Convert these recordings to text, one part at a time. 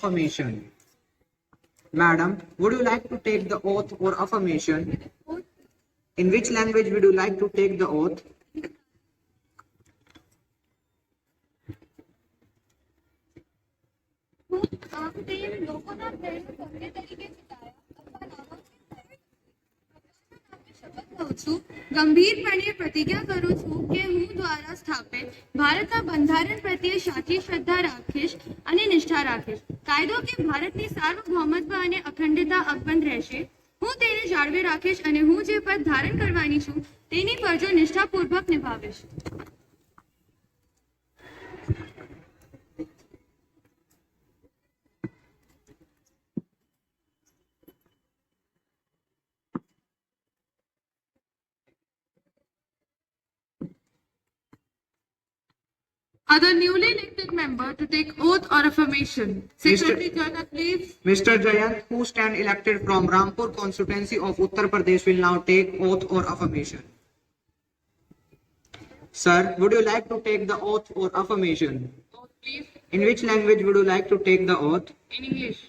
affirmation. Madam, would you like to take the oath or affirmation? In which language would you like to take the oath? ગંભીરપણે પ્રતિજ્ઞા કરું છું કે હું દ્વારા સ્થાપિત ભારતના બંધારણ પ્રત્યે સાચી શ્રદ્ધા રાખીશ અને નિષ્ઠા રાખીશ. કાયદો કે ભારતની સાર્વભૌમત્વ અને અખંડતા અકબંધ રહેશે. હું તેને જાળવી રાખીશ અને હું જે પદ ધારણ કરવાની છું તેની ફરજો નિષ્ઠાપૂર્વક નિભાવીશ. Other newly elected member to take oath or affirmation. Secretary General, please. Mr. Jayant, who stand elected from Rampur constituency of Uttar Pradesh will now take oath or affirmation. Sir, would you like to take the oath or affirmation? Oath, please. In which language would you like to take the oath? In English.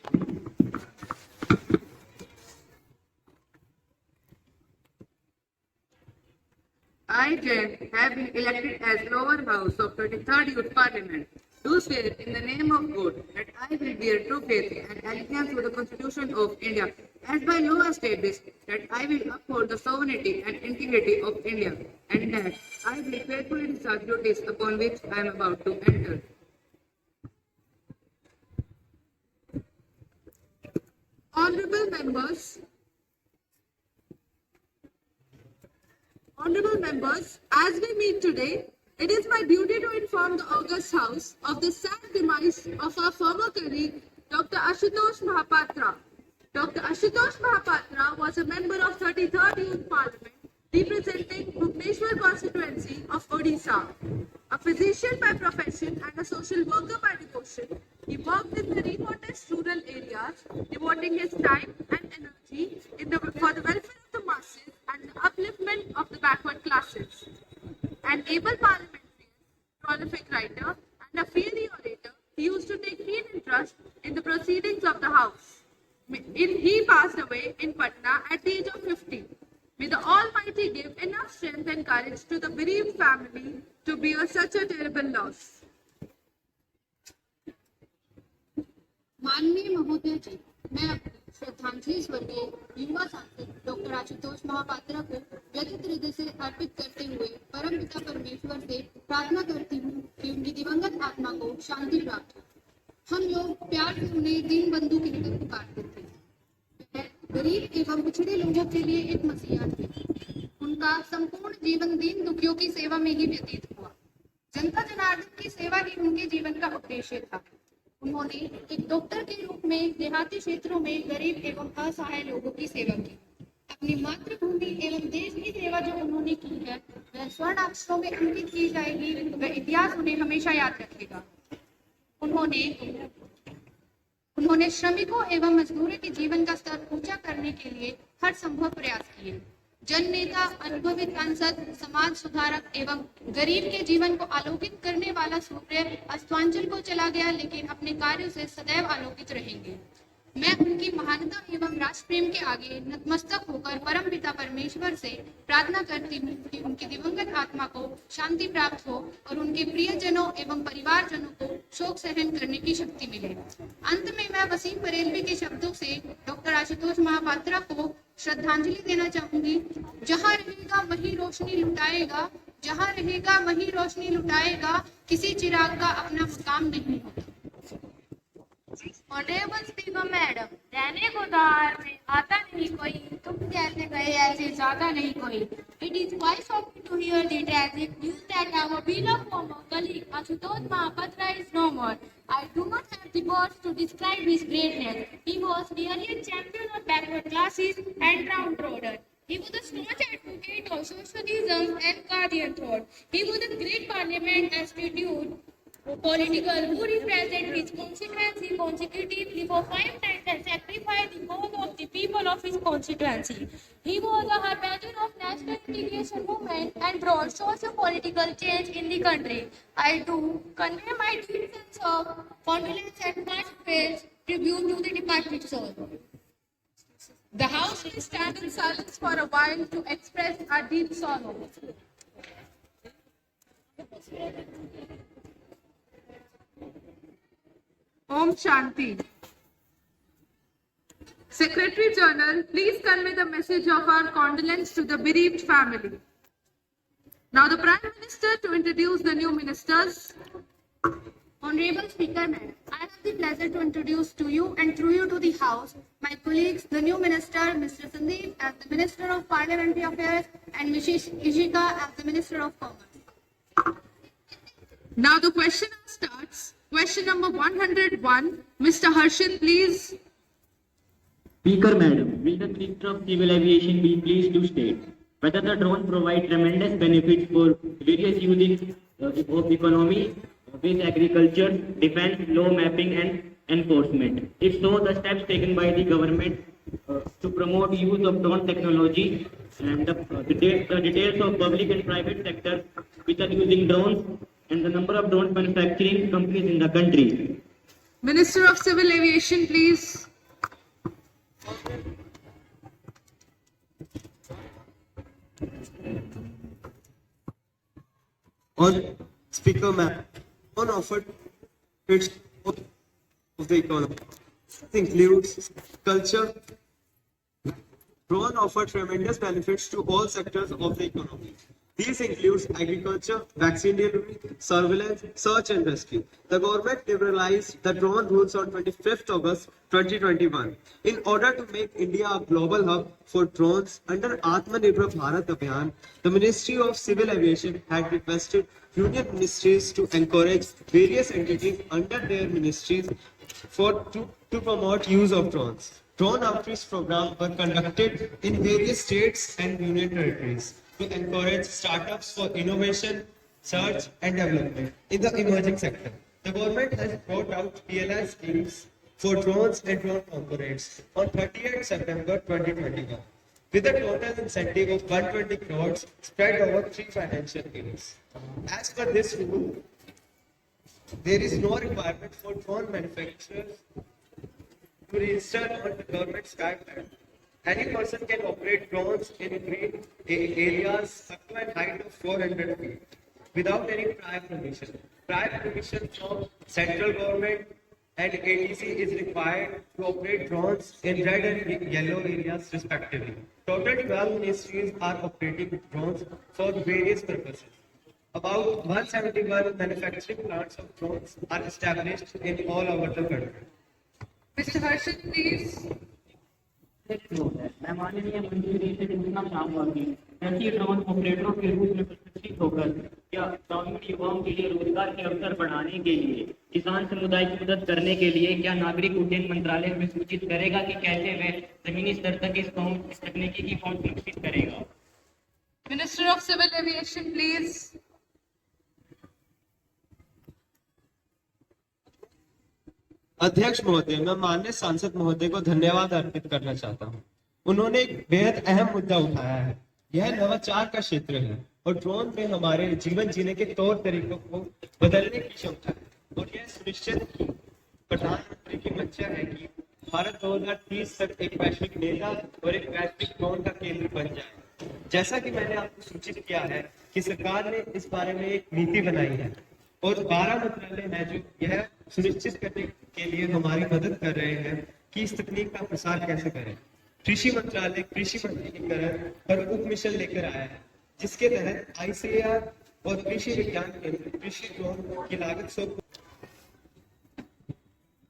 I, Jay, have been elected as lower house of 23rd Youth Parliament. Do swear in the name of God that I will bear true faith and allegiance to the Constitution of India, as by law established, that I will uphold the sovereignty and integrity of India, and that I will faithfully discharge duties upon which I am about to enter. Honorable members, as we meet today, it is my duty to inform the August House of the sad demise of our former colleague, Dr. Ashutosh Mahapatra. Dr. Ashutosh Mahapatra was a member of 33rd Youth Parliament representing Bhubaneswar constituency of Odisha. A physician by profession and a social worker by devotion, he worked in the remotest rural areas, devoting his time and energy for the welfare of the masses and the upliftment of the backward classes. An able parliamentarian, prolific writer, and a fiery orator, he used to take keen interest in the proceedings of the House. He passed away in Patna at the age of 50. May the Almighty give enough strength and courage to the bereaved family to bear such a terrible loss. माननीय महोदय जी, मैं श्रद्धांजलि स्वर्गीय युवा सांसद doctor Ashutosh Mohapatra को व्यथित हृदय से अर्पित करते हुए परम पिता परमेश्वर से प्रार्थना करती हूँ कि उनकी दिवंगत आत्मा को शांति प्राप्त हो. हम लोग प्यार से उन्हें दीन बंधु कहकर पुकारते थे. वह गरीब एवं पिछड़े लोगों के लिए एक मसीहा थे. उनका संपूर्ण जीवन दीन दुखियों की सेवा में ही व्यतीत हुआ. जनता जनार्दन की सेवा ही उनके जीवन का उद्देश्य था. उन्होंने एक डॉक्टर के रूप में देहाती क्षेत्रों में गरीब एवं असहाय लोगों की सेवा की. अपनी मातृभूमि एवं देश की सेवा जो उन्होंने की है वह स्वर्ण अक्षरों में अंकित की जाएगी. वह इतिहास उन्हें हमेशा याद रखेगा. उन्होंने श्रमिकों एवं मजदूरों के जीवन का स्तर ऊंचा करने के लिए हर संभव प्रयास किए. जन नेता, अनुभवी सांसद, समाज सुधारक एवं गरीब के जीवन को आलोकित करने वाला सूर्य अस्तांचल को चला गया, लेकिन अपने कार्यों से सदैव आलोकित रहेंगे. मैं उनकी महानता एवं राष्ट्र प्रेम के आगे नतमस्तक होकर परम पिता परमेश्वर से प्रार्थना करती हूँ कि उनकी दिवंगत आत्मा को शांति प्राप्त हो और उनके प्रियजनों एवं परिवारजनों को शोक सहन करने की शक्ति मिले. अंत में मैं वसीम बरेलवी के शब्दों से डॉक्टर आशुतोष महापात्रा को श्रद्धांजलि देना चाहूंगी. जहाँ रहेगा वही रोशनी लुटाएगा, जहाँ रहेगा वही रोशनी लुटाएगा, किसी चिराग का अपना मुकाम नहीं होता. ऑनरेबल स्पीकर मैडम, रहने को दार में आता नहीं कोई, तुम जैसे गए ऐसे जाता नहीं कोई. It is quite shocking to hear the tragic news that our beloved former colleague Ashutosh Mahapatra is no more. I do not have the words to describe his greatness. He was really a champion of backward classes and downtrodden. He was a staunch advocate of socialism and guardian thought. He was a great parliament institute political who represent his constituency consecutively for 5 times and sacrificed the cause of the people of his constituency. He was a harbinger of national integration movement and brought socio-political change in the country. I do convey my deep sense of condolence and heartfelt tribute to the departed soul. The House will stand in silence for a while to express our deep sorrow. Om Shanti. Secretary General, please convey the message of our condolence to the bereaved family. Now the Prime Minister to introduce the new ministers. Honorable Speaker, Madam, I have the pleasure to introduce to you and through you to the House my colleagues, the new Minister, Mr. Sandeep, as the Minister of Parliamentary Affairs, and Mrs. Ishika as the Minister of Commerce. Now the question starts. Question number 101. Mr. Harshit, please. Speaker Madam, will the Minister of Civil Aviation be pleased to state whether the drone provide tremendous benefits for various uses of economy, with agriculture, defense, law mapping and enforcement? If so, the steps taken by the government to promote use of drone technology and the details of public and private sector which are using drones and the number of drone manufacturing companies in the country. Minister of Civil Aviation, please. On Speaker Ma'am, on offered its of the economy. It includes culture. Drone offer tremendous benefits to all sectors of the economy. These include agriculture, vaccine delivery, surveillance, search and rescue. The government liberalized the drone rules on 25th August 2021 in order to make India a global hub for drones. Under Atmanirbhar Bharat Abhiyan, the Ministry of Civil Aviation had requested union ministries to encourage various entities under their ministries to promote use of drones. Drone outreach programs were conducted in various states and union territories to encourage startups for innovation, search and development in the emerging sector. The government has brought out PLI schemes for drones and drone components on 30th September 2021 with a total incentive of 120 crores spread over 3 financial years. As per this rule, there is no requirement for drone manufacturers to register on the government sky plan. Any person can operate drones in green areas up to a height of 400 feet without any prior permission. Prior permission from central government and ATC is required to operate drones in red and yellow areas respectively. Total 12 ministries are operating drones for various purposes. About 171 manufacturing plants of drones are established in all over the country. Mr. Harshit, please. मैं माननीय मंत्री जी से पूछना चाहूंगा कि ऐसी drone ऑपरेटरों के रूप में प्रशिक्षित होकर क्या ग्रामीण युवाओं के लिए रोजगार के अवसर बढ़ाने के लिए, किसान समुदाय की मदद करने के लिए क्या नागरिक उड्डयन मंत्रालय में सूचित करेगा कि कैसे वह जमीनी स्तर तक इस तकनीकी की पहुंच सुनिश्चित करेगा? Minister of Civil Aviation, please. अध्यक्ष महोदय, मैं माननीय सांसद महोदय को धन्यवाद अर्पित करना चाहता हूं। उन्होंने एक बेहद अहम मुद्दा उठाया है। यह नवाचार का क्षेत्र है और ड्रोन में हमारे जीवन जीने के तौर तरीकों को बदलने की क्षमता है और यह सुनिश्चित की प्रधानमंत्री की मंशा है कि भारत 2030 तक एक वैश्विक नेता और एक वैश्विक ड्रोन का केंद्र बन जाए। जैसा कि मैंने आपको सूचित किया है कि सरकार ने इस बारे में एक नीति बनाई है और 12 मंत्रालय है जो यह सुनिश्चित करने के लिए हमारी मदद कर रहे हैं कि इस तकनीक का प्रसार कैसे करें। कृषि मंत्रालय कृषि मंत्रीकरण पर उप मिशन लेकर आया है, जिसके तहत ICAR और कृषि विज्ञान केंद्र कृषि ड्रोन की लागत 100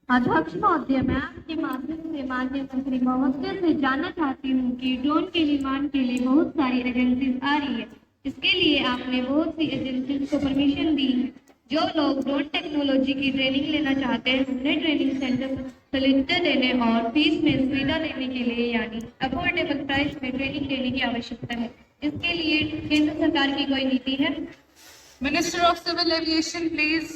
अध्यक्ष महोदय, मैं आपके माध्यम से माननीय मंत्री महोदय से जानना चाहती हूँ कि ड्रोन के निर्माण के लिए बहुत सारी एजेंसीज आ रही है। इसके लिए आपने बहुत सी एजेंसीज को परमिशन दी है। जो लोग ड्रोन टेक्नोलॉजी की ट्रेनिंग लेना चाहते हैं उन्हें ट्रेनिंग सेंटर सिलेंडर देने और फीस में सुविधा देने के लिए यानी अफोर्डेबल प्राइस में ट्रेनिंग देने की आवश्यकता है। इसके लिए केंद्र सरकार की कोई नीति है? Minister of Civil Aviation, please.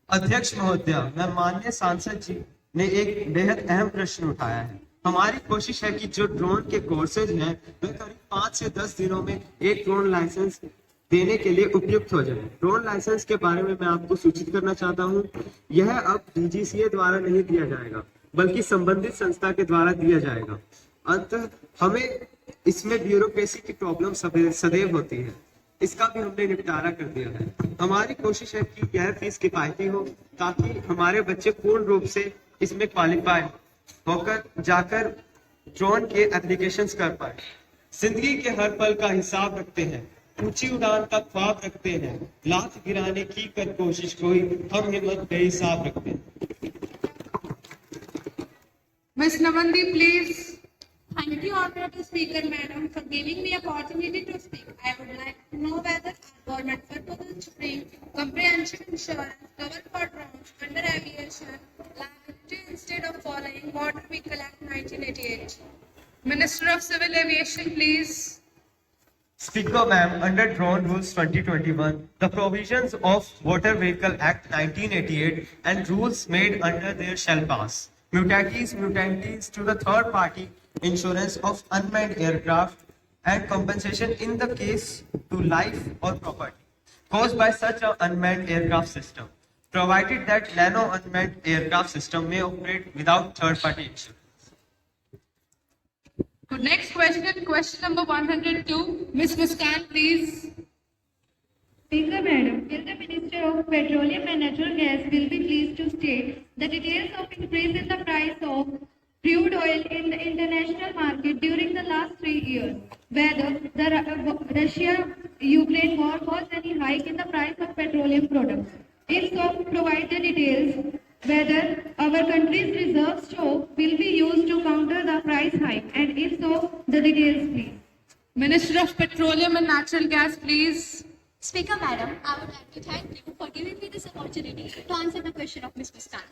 अध्यक्ष महोदय, मैं माननीय सांसद जी ने एक बेहद अहम प्रश्न उठाया है। हमारी कोशिश है कि जो ड्रोन के कोर्सेज हैं वे करीब 5 से 10 दिनों में एक ड्रोन लाइसेंस देने के लिए उपयुक्त हो जाए। ड्रोन लाइसेंस के बारे में मैं आपको सूचित करना चाहता हूँ, यह अब डीजीसीए द्वारा नहीं दिया जाएगा, बल्कि संबंधित संस्था के द्वारा दिया जाएगा। अंत हमें इसमें ब्यूरोक्रेसी की प्रॉब्लम सदैव होती है, इसका भी हमने निपटारा कर दिया है। हमारी कोशिश है कि यह फीस किफायती हो, ताकि हमारे बच्चे पूर्ण रूप से इसमें क्वालिफाई होकर जाकर ड्रोन के एप्लीकेशंस कर पाए। जिंदगी के हर पल का हिसाब रखते हैं, ऊंची उड़ान का ख्वाब रखते हैं, लाख गिराने की कर कोशिश कोई, हम हिम्मत बेहिसाब रखते हैं। Miss Namandi, please. Thank you, Honorable Speaker, Madam, for giving me opportunity to speak. I would like to know whether our government purposes to bring comprehensive insurance cover for drones under aviation liability instead of following Motor Vehicle Act 1988. Minister of Civil Aviation, please. Speaker ma'am, under Drone Rules 2021, the provisions of Motor Vehicle Act 1988 and rules made under there shall pass. Mutatis to the third party insurance of unmanned aircraft and compensation in the case to life or property caused by such an unmanned aircraft system, provided that nano unmanned aircraft system may operate without third party insurance. Good. Next question, question number 102. Miss Muskan, please. Speaker Madam, will the Minister of Petroleum and Natural Gas will be pleased to state the details of increase in the price of crude oil in the international market during the last 3 years? Whether the Russia-Ukraine war caused any hike in the price of petroleum products? If so, provide the details. Whether our country's reserve stock will be used to counter the price hike, and if so, the details, please. Minister of Petroleum and Natural Gas, please. Speaker Madam, I would like to thank you for giving me this opportunity to answer the question of Ms. Muskan.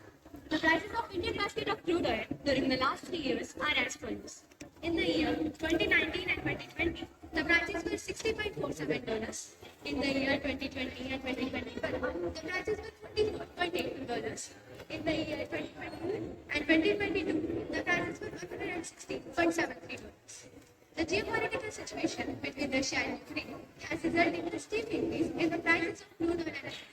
The prices of Indian basket of crude oil during the last 3 years are as follows. In the year 2019 and 2020, the prices were $60.47. In the year 2020 and 2021, the prices were $44.82. In the year 2021 and 2022, the prices were $160.73. The geopolitical situation between Russia and Ukraine has resulted in a steep increase in the prices of crude oil and energy.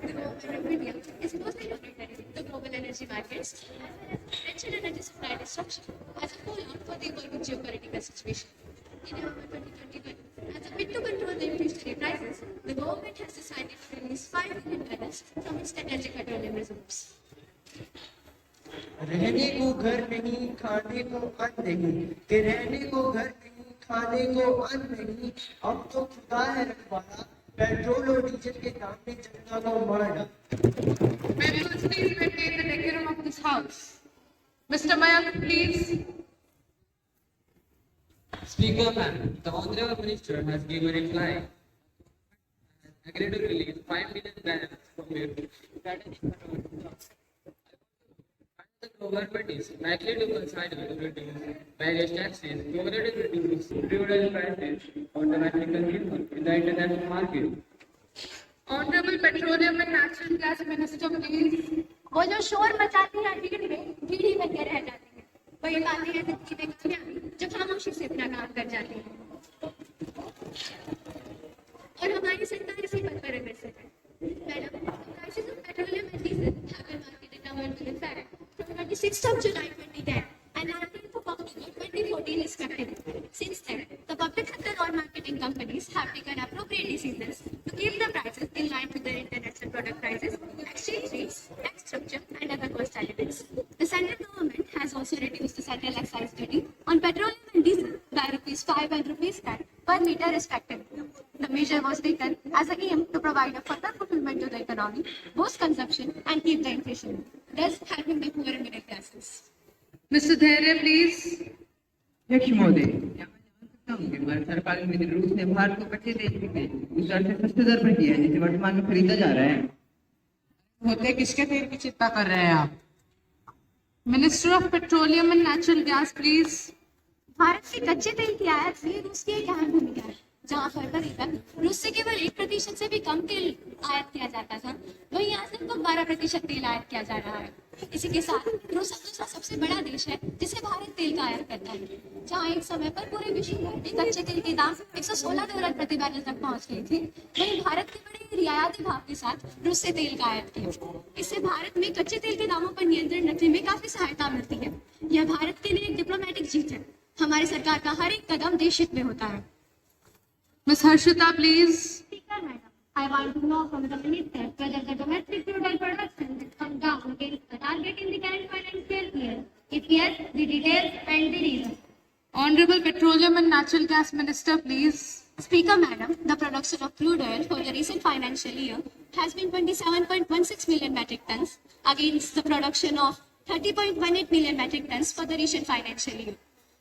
The government of India is closely monitoring the global energy markets as well as potential energy supply disruption as a fallout for the evolving geopolitical situation. In November 2021, as a bid to control the inflationary prices, the government has decided to release 5 million barrels from its strategic petroleum reserves. रहने को घर नहीं, खाने को अन्न नहीं, कि रहने को घर नहीं, खाने को अन्न नहीं, अब तो खुदा है रखवाला, पेट्रोल और डीजल के दाम में जनता को मार डाला। Members, please maintain the decorum of this house. Mr. Mayank, please. Speaker ma'am, the Honorable Minister has given a reply. Agreed to release 5 million barrels from your strategic petroleum. The government is likely to consider to reduce various taxes provided to reduce crude oil prices on domestic consumers in the international market. Honorable Petroleum and Natural Gas Minister, please. वो जो शोर मचाती है भीड़ में भीड़ी बन के रह जाती है, वही बातें हैं जिंदगी में कामयाबी जो खामोशी से अपना काम कर जाती है। और हमारी सरकार इसी बात पर अग्रसर है। Madam, prices of petroleum and diesel have been market determined to effect from 26th of July 2010 and 19th of October 2014 respectively. Since then, the public sector oil marketing companies have taken appropriate decisions to keep the prices in line with the international product prices, exchange rates, tax structure, and other cost elements. The central government has also reduced the central excise duty on petroleum and diesel by ₹5 and ₹10 per litre respectively. The measure was taken as an aim to provide a further fulfillment to the economy, boost consumption, and keep the inflation, thus helping the poor and middle classes. Mr. Dhairya, please. अध्यक्ष महोदय, क्या मैं जान सकता हूँ कि भारत सरकार ने रूस ने भारत को कच्चे तेल के उस दर से सस्ते दर पर किया है जिसे वर्तमान में खरीदा जा रहा है? होते किसके तेल की चिंता कर रहे हैं आप? Minister of Petroleum and Natural Gas, please. Bharat के कच्चे तेल की आयात से रूस की एक अहम भूमिका है, जहाँ फरवरी तक रूस से केवल 1% से भी कम तेल आयात किया जाता था, वहीं यहाँ से लगभग 12% तेल आयात किया जा रहा है। इसी के साथ रूस अब दूसरा सबसे बड़ा देश है जिसे भारत तेल का आयात करता है। जहाँ एक समय पर पूरे विश्व में कच्चे तेल के दाम $116 प्रति बैरल तक पहुंच गए थे, वहीं भारत के बड़े रियायती भाव के साथ रूस से तेल का आयात किया। इससे भारत में कच्चे तेल के दामों पर नियंत्रण रखने में काफी सहायता मिलती है। यह भारत के लिए एक डिप्लोमेटिक जीत है। हमारी सरकार का हर एक कदम देश हित में होता है। Ms. Harshita, please. Speaker Madam, I want to know from the Minister whether the domestic crude oil production will come down against the target in the current financial year. If yes, the details and the reason. Honorable Petroleum and Natural Gas Minister, please. Speaker Madam, the production of crude oil for the recent financial year has been 27.16 million metric tons against the production of 30.18 million metric tons for the recent financial year.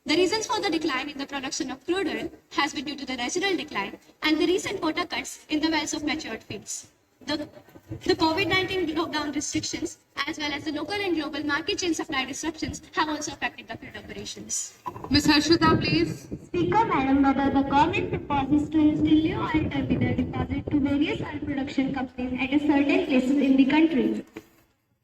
The reasons for the decline in the production of crude oil has been due to the natural decline and the recent quota cuts in the wells of matured fields. The COVID-19 lockdown restrictions as well as the local and global market chain supply disruptions have also affected the field operations. Ms. Harshita, please. Speaker Madam, whether the government proposes to install new oil terminal deposit to various oil production companies at a certain places in the country.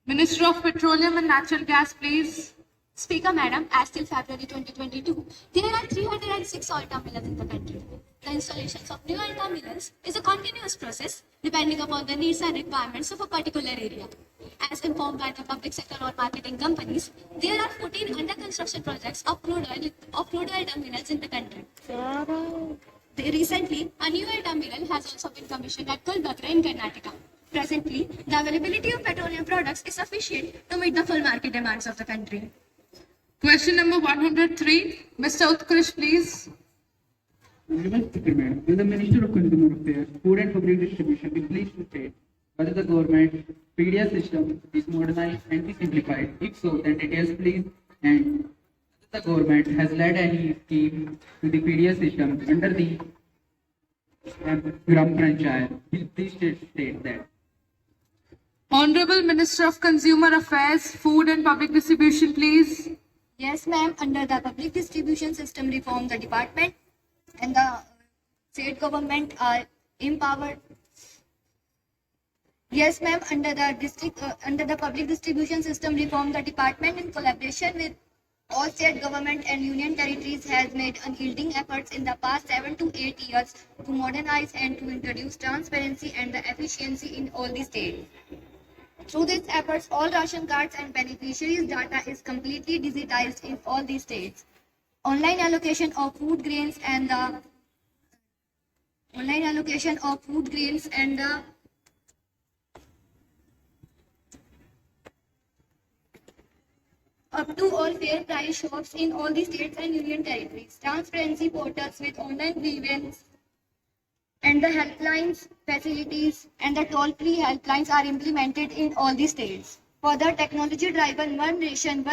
Minister of Petroleum and Natural Gas, please. Speaker Madam, as till February 2022, there are 306 oil terminals in the country. The installations of new oil terminals is a continuous process depending upon the needs and requirements of a particular area. As informed by the public sector or marketing companies, there are 14 under construction projects of crude oil terminals in the country. Recently, a new oil terminal has also been commissioned at Kulbakra in Karnataka. Presently, the availability of petroleum products is sufficient to meet the full market demands of the country. Question number 103. Mr. Utkarsh, please. Honorable Speaker, Madam, will the Minister of Consumer Affairs, Food and Public Distribution be pleased to state whether the government PDS system is modernized and is simplified? If so, then details please. And whether the government has led any scheme to the PDS system under the Gram Panchayat? Will please state that. Honorable Minister of Consumer Affairs, Food and Public Distribution, please. Yes, ma'am. Under the public distribution system reform, the department and the state government are empowered. Yes, ma'am. Under the public distribution system reform, the department in collaboration with all state government and union territories has made unyielding efforts in the past 7 to 8 years to modernize and to introduce transparency and the efficiency in all the states. Through these efforts, all ration cards and beneficiaries' data is completely digitized in all the states. Online allocation of food grains and the up to all fair price shops in all the states and union territories. Transparency portals with online grievance and the helplines facilities and the toll-free helplines are implemented in all the states. Further, technology-driven one ration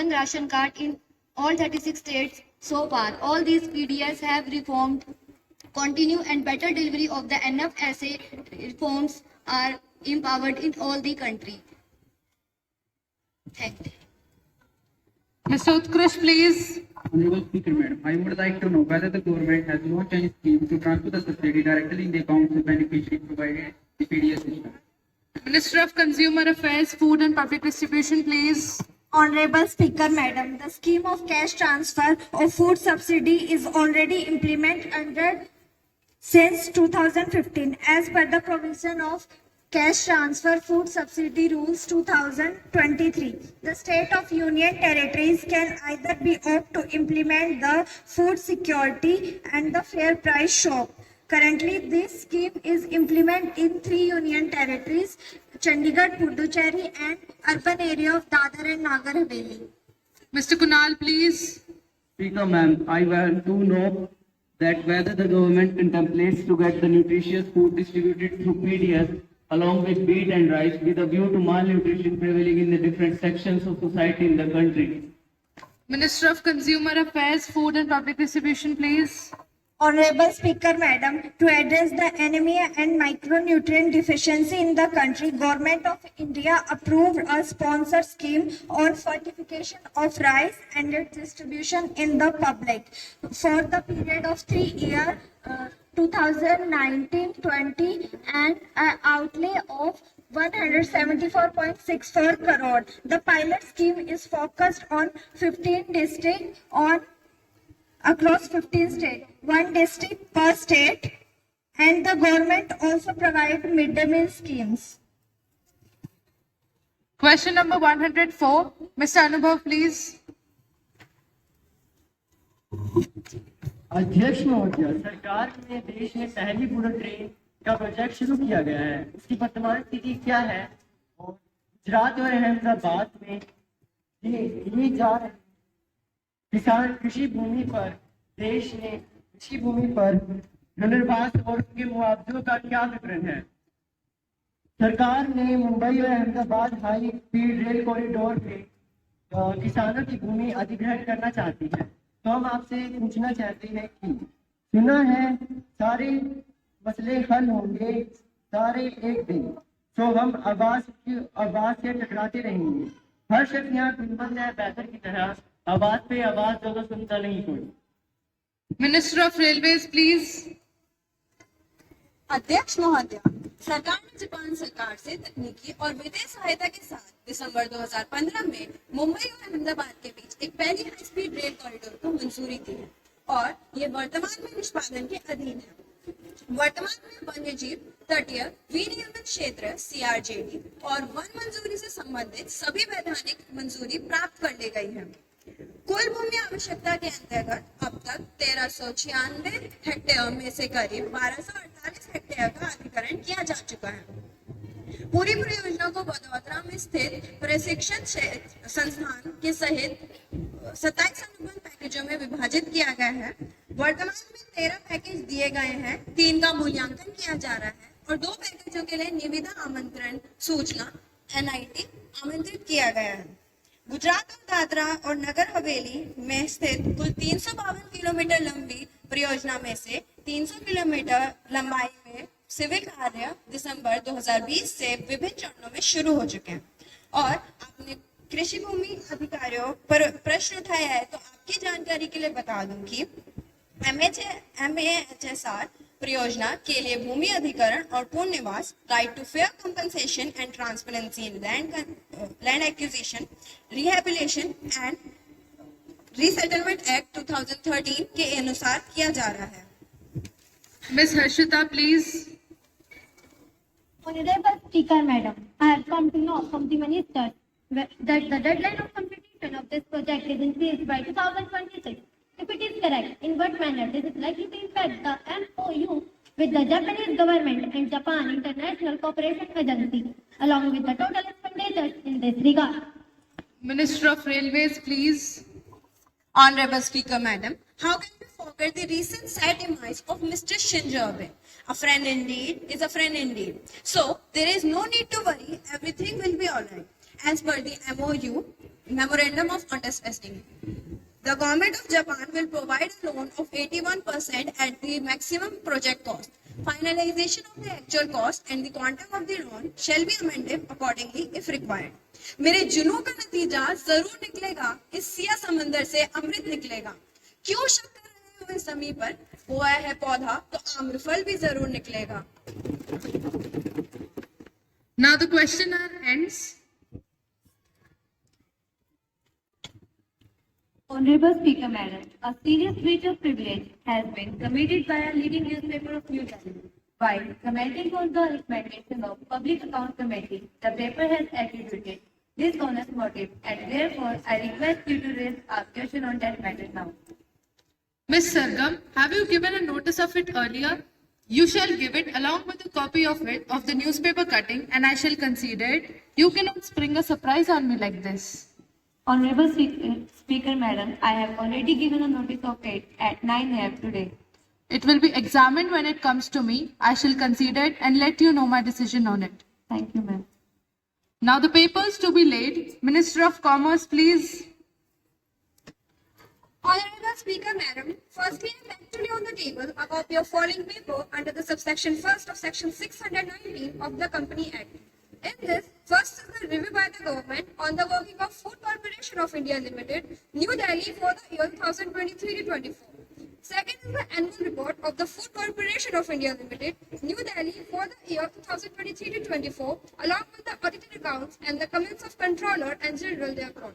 card in all 36 states so far. All these PDS have reformed, continue and better delivery of the NFSA reforms are empowered in all the country. Thank you. Mr. Utkarsh, please. Honorable Speaker, Madam, I would like to know whether the government has launched any scheme to transfer the subsidy directly in the accounts of beneficiaries provided the PDS system. Minister of Consumer Affairs, Food and Public Distribution, please. Honorable Speaker, Madam, the scheme of cash transfer of food subsidy is already implemented since 2015 as per the provision of Cash Transfer Food Subsidy Rules 2023. The state of union territories can either be opt to implement the food security and the fair price shop. Currently, this scheme is implemented in 3 union territories, Chandigarh, Puducherry and urban area of Dadar and Nagar Haveli. Mr. Kunal, please. Speaker, ma'am, I want to know that whether the government contemplates to get the nutritious food distributed through PDS along with wheat and rice with a view to malnutrition prevailing in the different sections of society in the country. Minister of Consumer Affairs, Food and Public Distribution, please. Honorable Speaker, Madam, to address the anemia and micronutrient deficiency in the country, Government of India approved a sponsor scheme on fortification of rice and its distribution in the public for the period of 3 years 2019-20 and an outlay of 174.64 crore. The pilot scheme is focused on 15 districts across 15 states, one district per state, and the government also provides midday meal schemes. Question number 104. Mr. Anubhav, please. अध्यक्ष महोदय, सरकार ने देश में पहली bullet train का project शुरू किया गया है। इसकी वर्तमान स्थिति क्या है और गुजरात और अहमदाबाद में ये जा रहे किसान कृषि भूमि पर देश ने कृषि भूमि पर पुनर्वास और उसके मुआवजों का क्या विवरण है? सरकार ने मुंबई और Ahmedabad high speed rail corridor पे किसानों की भूमि अधिग्रहण करना चाहती है। तो हम आपसे पूछना चाहते हैं कि सुना है सारे मसले हल होंगे सारे एक दिन, तो हम आवाज से टकराते रहेंगे। हर शख्स यहाँ गुलबंद है बेहतर की तरह, आवाज पे आवाज ज्यादा सुनता नहीं कोई। Minister of railways, please. अध्यक्ष महोदय, सरकार ने जापान सरकार से तकनीकी और वित्तीय सहायता के साथ दिसंबर 2015 में मुंबई और अहमदाबाद के बीच एक पहली हाई स्पीड रेल कॉरिडोर को मंजूरी दी है और ये वर्तमान में निष्पादन के अधीन है। वर्तमान में वन्यजीव तटीय विनियमन क्षेत्र CRJD और वन मंजूरी से संबंधित सभी वैधानिक मंजूरी प्राप्त कर ली गई है। कुल भूमि आवश्यकता के अंतर्गत अब तक 1396 हेक्टेयर में से करीब 1248 हेक्टेयर का अधिग्रहण किया जा चुका है। पूरी परियोजना को वडोदरा में स्थित प्रशिक्षण संस्थान के सहित 27 अनुबंध पैकेजों में विभाजित किया गया है। वर्तमान में 13 पैकेज दिए गए हैं, 3 का मूल्यांकन किया जा रहा है और 2 पैकेजों के लिए निविदा आमंत्रण सूचना NIT आमंत्रित किया गया है। गुजरात और दादरा और नगर हवेली में स्थित कुल 352 किलोमीटर लंबी परियोजना में से 300 किलोमीटर लंबाई में सिविल कार्य दिसंबर 2020 से विभिन्न चरणों में शुरू हो चुके हैं। और आपने कृषि भूमि अधिकारियों पर प्रश्न उठाया है, तो आपकी जानकारी के लिए बता दूं कि MAHSR परियोजना के लिए भूमि अधिकरण और पुनर्निवास right to fair compensation and transparency in land acquisition rehabilitation and resettlement act 2013 के अनुसार किया जा रहा है। Miss Harshita, please. Honorable Speaker, Madam, I have come to know from the Minister that the deadline of completion of this project is increased by 2026. If it is correct, in what manner this is likely to impact the MOU with the Japanese government and Japan International Cooperation Agency, along with the total expenditures in this regard? Minister of Railways, please. Honorable Speaker, Madam, how can we forget the recent sad demise of Mr. Shinzo Abe? A friend indeed is a friend indeed. So there is no need to worry. Everything will be all right. As per the MOU, Memorandum of Understanding, the government of Japan will provide a loan of 81% at the maximum project cost. Finalization of the actual cost and the quantum of the loan shall be amended accordingly if required. मेरे जुनून का नतीजा जरूर निकलेगा, इस सिया समंदर से अमृत निकलेगा। क्यों शक कर रहे हो इस जमीन पर? बोया है पौधा तो आम्रफल भी जरूर निकलेगा। Now the questioner ends. Honorable Speaker, Madam, a serious breach of privilege has been committed by a leading newspaper of New Delhi. While commenting on the recommendation of Public Account Committee, the paper has attributed dishonest motive, and therefore I request you to raise a question on that matter now. Miss Sargam, have you given a notice of it earlier? You shall give it along with a copy of it of the newspaper cutting, and I shall consider it. You cannot spring a surprise on me like this. Honorable Speaker, Madam, I have already given a notice of it at 9 a.m. today. It will be examined when it comes to me. I shall consider it and let you know my decision on it. Thank you, ma'am. Now the papers to be laid. Minister of Commerce, please. Honorable Speaker, Madam, firstly, I beg to lay on the table a copy of following paper under the subsection 1st of section 619 of the Company Act. In this, first is the review by the government on the working of Food Corporation of India Limited, New Delhi for the year 2023-24. Second is the annual report of the Food Corporation of India Limited, New Delhi for the year 2023 to 24, along with the audited accounts and the comments of Controller and General thereupon.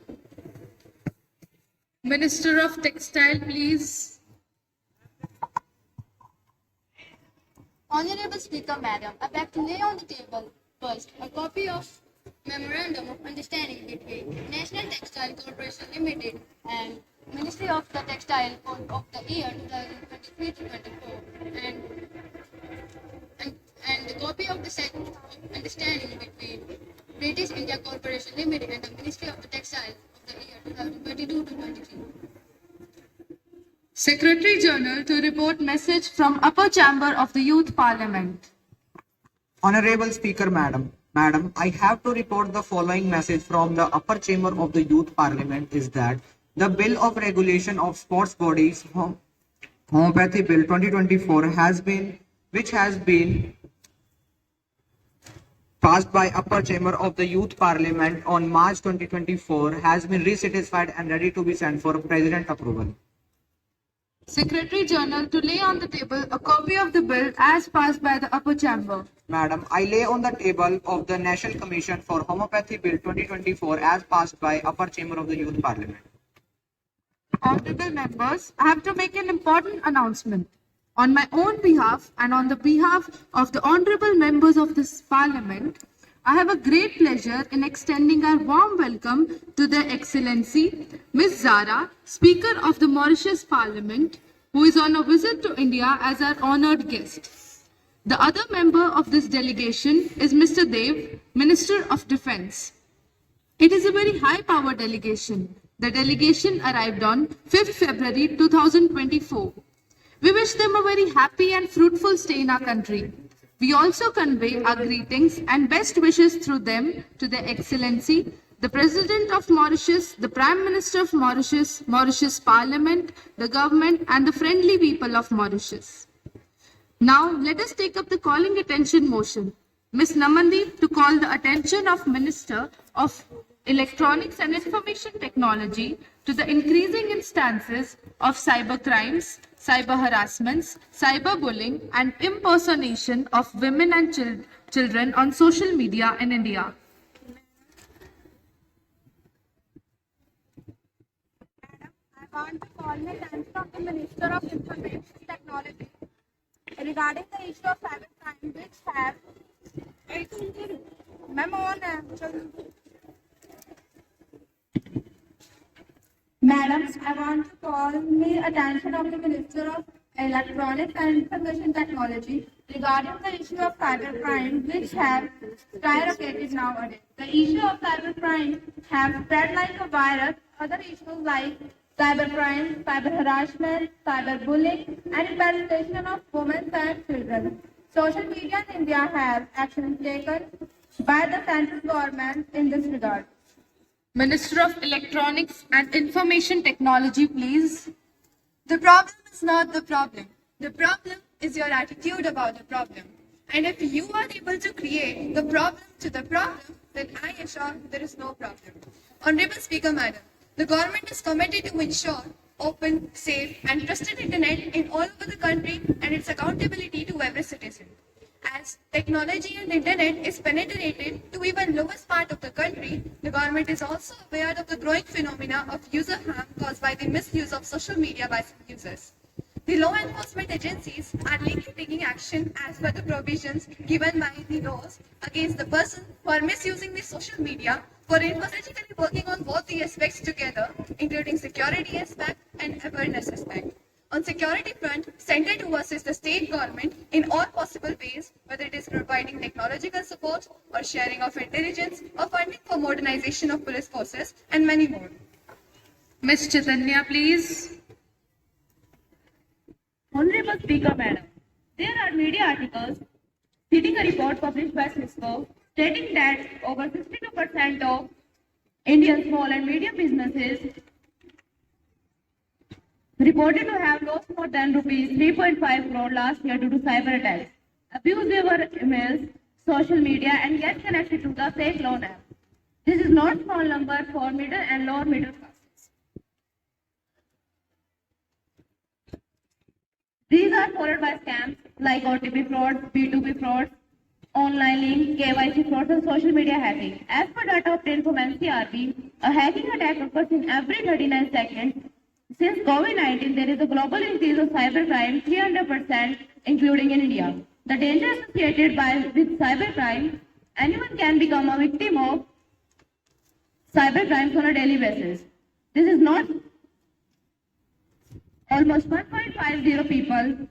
Minister of Textile, please. Honorable Speaker, Madam, I beg to lay on the table first a copy of Memorandum of Understanding between National Textile Corporation Limited and Ministry of the Textile of the year 2023 to 24 and the copy of the second understanding between British India Corporation Limited and the Ministry of the Textile of the year 2022 to 23. Secretary General to report message from Upper Chamber of the Youth Parliament. Honorable Speaker, Madam, I have to report the following message from the Upper Chamber of the Youth Parliament is that the Bill of Regulation of Sports Bodies, Homeopathy Bill 2024 which has been passed by Upper Chamber of the Youth Parliament on March 2024 has been recertified and ready to be sent for President approval. Secretary General to lay on the table a copy of the bill as passed by the Upper Chamber. Madam, I lay on the table of the National Commission for Homeopathy Bill 2024 as passed by Upper Chamber of the Youth Parliament. Honorable members, I have to make an important announcement. On my own behalf and on the behalf of the honorable members of this Parliament, I have a great pleasure in extending our warm welcome to Their Excellency Ms. Zara, Speaker of the Mauritius Parliament, who is on a visit to India as our honored guest. The other member of this delegation is Mr. Dev, Minister of Defence. It is a very high-power delegation. The delegation arrived on 5th February 2024. We wish them a very happy and fruitful stay in our country. We also convey our greetings and best wishes through them to Their Excellency, the President of Mauritius, the Prime Minister of Mauritius, Mauritius Parliament, the government and the friendly people of Mauritius. Now, let us take up the calling attention motion. Ms. Namandeep to call the attention of Minister of Electronics and Information Technology to the increasing instances of cyber crimes, cyber harassments, cyberbullying and impersonation of women and children on social media in India. I want to call the attention of the Minister of Information Technology regarding the issue of cybercrime which have Madam, I want to call the attention of the Minister of Electronics and Information Technology regarding the issue of cybercrime which have skyrocketed nowadays. The issue of cybercrime have spread like a virus. Other issues like cybercrime, cyber harassment, cyberbullying, and impersonation of women and children. Social media in India have actions taken by the central government in this regard. Minister of Electronics and Information Technology, please. The problem is not the problem. The problem is your attitude about the problem. And if you are able to create the problem to the problem, then I assure there is no problem. Honorable Speaker, Madam, the government is committed to ensure open, safe and trusted internet in all over the country and its accountability to every citizen. As technology and internet is penetrated to even lowest part of the country, the government is also aware of the growing phenomena of user harm caused by the misuse of social media by some users. The law enforcement agencies are legally taking action as per the provisions given by the laws against the person who are misusing the social media for strategically working on both the aspects together, including security aspect and awareness aspect. On security front, center to assist the state government in all possible ways, whether it is providing technological support or sharing of intelligence or funding for modernization of police forces and many more. Ms. Chaitanya, please. Honorable Speaker, Madam, there are media articles citing a report published by Cisco stating that over 62% of Indian small and medium businesses reported to have lost more than rupees 3.5 crore last year due to cyber attacks, abuse their emails, social media, and get connected to the fake loan app. This is not small number for middle and lower middle classes. These are followed by scams like OTP frauds, B2B frauds, online link, KYC frauds, and social media hacking. As per data obtained from NCRB, a hacking attack occurs in every 39 seconds. Since COVID-19, there is a global increase of cybercrime 300%, including in India. The danger associated with cybercrime, anyone can become a victim of cybercrimes on a daily basis. This is not almost 1.50 people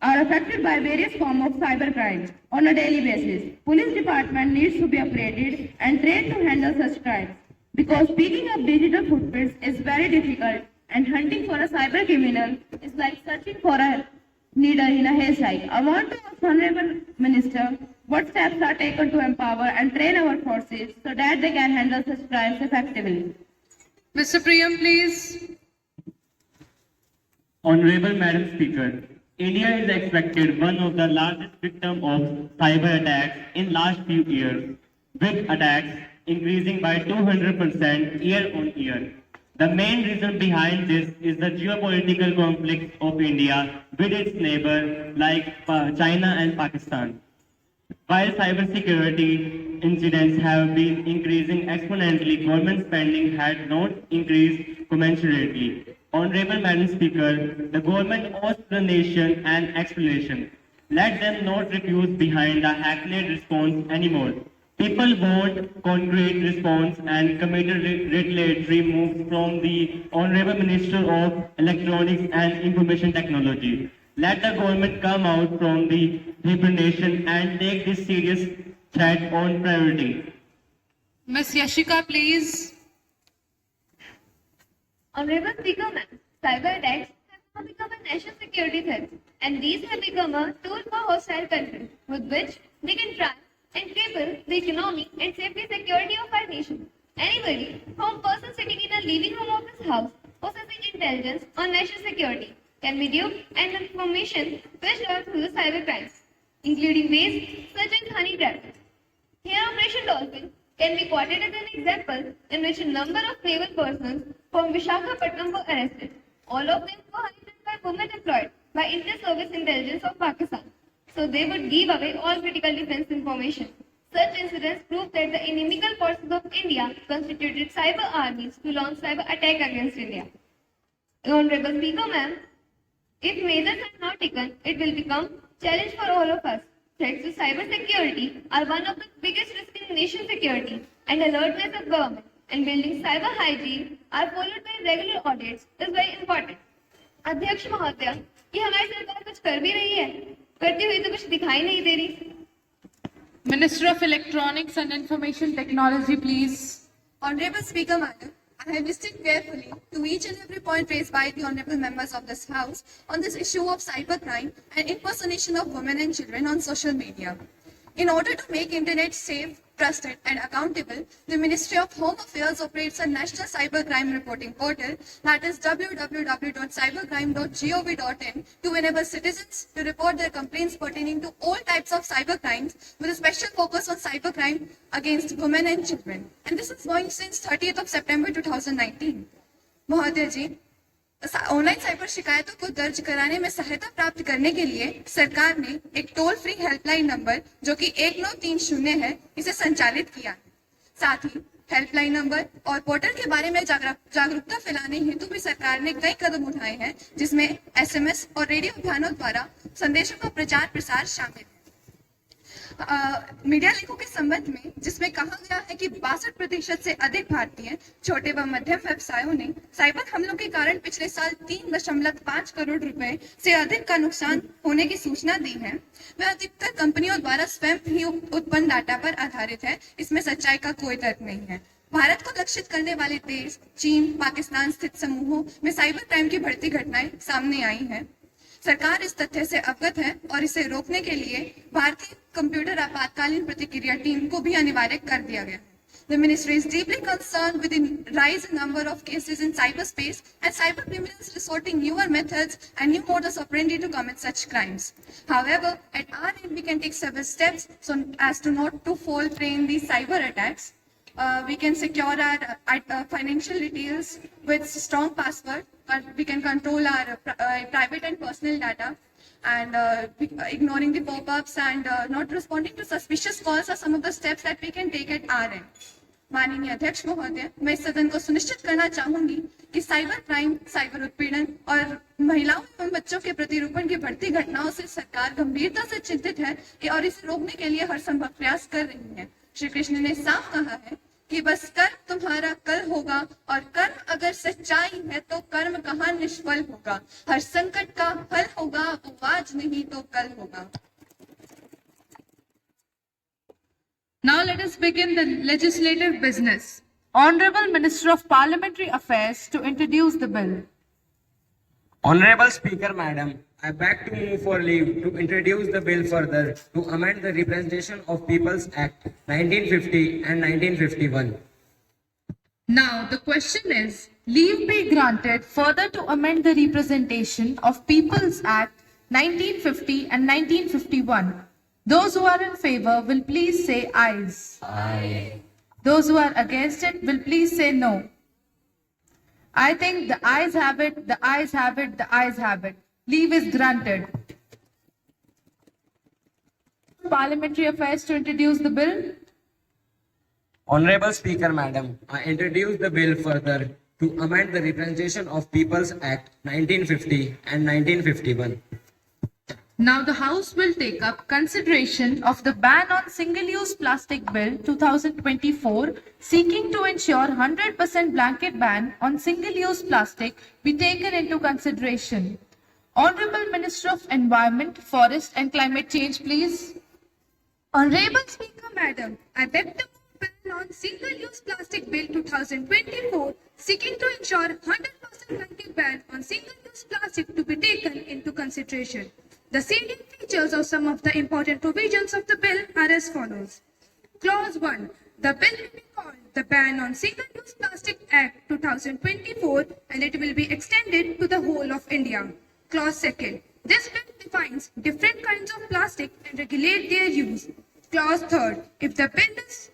are affected by various forms of cybercrime on a daily basis. Police department needs to be upgraded and trained to handle such crimes because picking up digital footprints is very difficult and hunting for a cyber criminal is like searching for a needle in a haystack. I want to ask Honorable Minister what steps are taken to empower and train our forces so that they can handle such crimes effectively. Mr. Priyam, please. Honorable Madam Speaker, India is expected one of the largest victims of cyber attacks in last few years, with attacks increasing by 200% year on year. The main reason behind this is the geopolitical conflict of India with its neighbors like China and Pakistan. While cybersecurity incidents have been increasing exponentially, government spending had not increased commensurately. Honorable Madam Speaker, the government owes the nation an explanation. Let them not refuse behind a hackneyed response anymore. People want concrete response and committed regulatory moves from the Honorable Minister of Electronics and Information Technology. Let the government come out from the hibernation and take this serious threat on priority. Ms. Yashika, please. Honorable Speaker, ma'am, cyber attacks have now become a national security threat, and these have become a tool for hostile countries with which they can try and cripple the economy and safety security of our nation. Anybody, from a person sitting in a living room of his house possessing intelligence on national security, can be duped and information pushed out through the cyber crimes, including ways such as honey traps. Here, Operation Dolphin can be quoted as an example in which a number of naval personnel from Visakhapatnam were arrested. All of them were hired by women employed by Inter-Service Intelligence of Pakistan, so they would give away all critical defense information. Such incidents prove that the inimical forces of India constituted cyber armies to launch cyber attack against India. Honorable Speaker, ma'am, if measures are not taken, it will become a challenge for all of us. Threats to cyber security are one of the biggest risks in nation security, and alertness of government and building cyber hygiene are followed by regular audits is very important. अध्यक्ष महोदय, ये हमारी सरकार कुछ कर भी रही है, करती हुई तो कुछ दिखाई नहीं दे रही. Minister of Electronics and Information Technology, please. Honorable Speaker, Madam, I have listened carefully to each and every point raised by the honorable members of this House on this issue of cybercrime and impersonation of women and children on social media. In order to make internet safe, trusted and accountable, the Ministry of Home Affairs operates a national cybercrime reporting portal, that is www.cybercrime.gov.in, to enable citizens to report their complaints pertaining to all types of cybercrimes with a special focus on cybercrime against women and children. And this is going since 30th of September 2019. महोदय जी, online cyber शिकायतों को दर्ज कराने में सहायता प्राप्त करने के लिए सरकार ने एक टोल फ्री हेल्पलाइन नंबर जो कि 1930 है, इसे संचालित किया। साथ ही हेल्पलाइन नंबर और पोर्टल के बारे में जागरूकता फैलाने हेतु भी सरकार ने कई कदम उठाए हैं, जिसमें एसएमएस और रेडियो अभियानों द्वारा संदेशों का प्रचार प्रसार शामिल है। मीडिया लेखों के संबंध में जिसमें कहा गया है कि 62% से अधिक भारतीय छोटे व मध्यम व्यवसायों ने साइबर हमलों के कारण पिछले साल 3.5 करोड़ रुपए से अधिक का नुकसान होने की सूचना दी है, वह अधिकतर कंपनियों द्वारा स्वयं ही उत्पन्न डाटा पर आधारित है। इसमें सच्चाई का कोई तर्क नहीं है। भारत को लक्षित करने वाले देश चीन, पाकिस्तान स्थित समूहों में साइबर क्राइम की बढ़ती घटनाएं सामने आई हैं। सरकार इस तथ्य से अवगत है और इसे रोकने के लिए भारतीय कंप्यूटर आपातकालीन प्रतिक्रिया टीम को भी अनिवार्य कर दिया गया है। The ministry is deeply concerned with the rise in number of cases in cyberspace and cyber criminals resorting newer methods and new modus operandi to commit such crimes. However, at our end, we can take several steps so as to not to fall prey in these cyber attacks. We can secure our financial details with strong password. We can control our private and personal data. And ignoring the pop-ups and not responding to suspicious calls are some of the steps that we can take at our end. माननीय अध्यक्ष महोदय, मैं इस सदन को सुनिश्चित करना चाहूंगी कि साइबर क्राइम, साइबर उत्पीड़न और महिलाओं एवं बच्चों के प्रतिरूपण की बढ़ती घटनाओं से सरकार गंभीरता से चिंतित है कि और इसे रोकने के लिए हर संभव प्रयास कर रही है। श्री कृष्ण ने साफ कहा है कि बस कर्म तुम्हारा कल होगा और कर्म अगर सच्चाई है तो कर्म कहाँ निष्फल होगा। हर संकट का हल होगा, वो आज नहीं तो कल होगा। Now let us begin the legislative business. Honorable Minister of Parliamentary Affairs to introduce the bill. Honorable Speaker, Madam, I beg to move for leave to introduce the bill further to amend the Representation of People's Act 1950 and 1951. Now the question is, leave be granted further to amend the Representation of People's Act 1950 and 1951. Those who are in favor will please say ayes. Aye. Those who are against it will please say no. I think the ayes have it, the ayes have it, the ayes have it. Leave is granted. Parliamentary Affairs to introduce the bill. Honorable Speaker, Madam, I introduce the bill further to amend the Representation of People's Act 1950 and 1951. Now the House will take up consideration of the ban on single-use plastic bill 2024, seeking to ensure 100% blanket ban on single-use plastic be taken into consideration. Honorable Minister of Environment, Forest and Climate Change, please. Honorable Speaker, Madam, I beg to move ban on single-use plastic bill 2024, seeking to ensure 100% blanket ban on single-use plastic to be taken into consideration. The salient features of some of the important provisions of the bill are as follows. Clause 1. The bill will be called the Ban on Single-Use Plastic Act 2024 and it will be extended to the whole of India. Clause 2. This bill defines different kinds of plastic and regulate their use. Clause 3. If the bill is